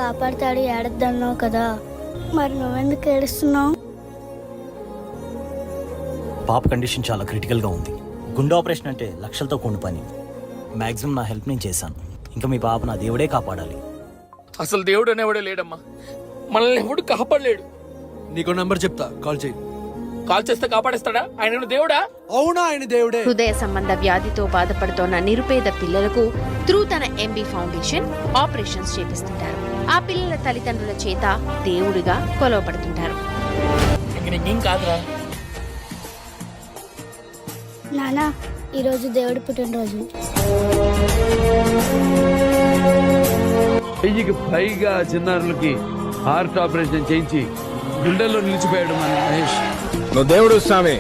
కాపాడుతాడు ఏడద్దన్నావు కదా, మరి నువ్వెందుకు ఏడుస్తున్నావు? పాప కండిషన్ చాలా క్రిటికల్గా ఉంది. గుండె ఆపరేషన్ అంటే లక్షలతో కూడిన పని. మ్యాక్సిమం నా హెల్ప్ నేను చేశాను. ఇంకా మీ పాప నా దేవుడే కాపాడాలి. అసలు దేవుడు అనేవాడే లేడమ్మా, మనల్ని ఎవడు కాపాడలేడు. నీకో నంబర్ చెప్తా, కాల్ చేయి. కాల్ చేస్తే కాపాడేస్తాడా? ఆయన దేవుడా? అవునా, ఆయన దేవుడే. హృదయ సంబంధ వ్యాధితో బాధపడుతోన్న నిరుపేద పిల్లలకు త్రూ తన ఎంబీ ఫౌండేషన్ ఆపరేషన్స్ చేపిస్తుంటారు. ఆ పిల్లల తల్లిదండ్రుల చేత దేవుడిగా కొలవబడుతుంటారు. ఇంకేం కాదురా నానా, ఈరోజు దేవుడి పుట్టినరోజు. 1000కి పైగా చిన్నారులకి హార్ట్ ఆపరేషన్ చేయించి గుండెల్లో నిలిచిపోయాడు మన మహేష్. నువ్వు దేవుడు స్వామి.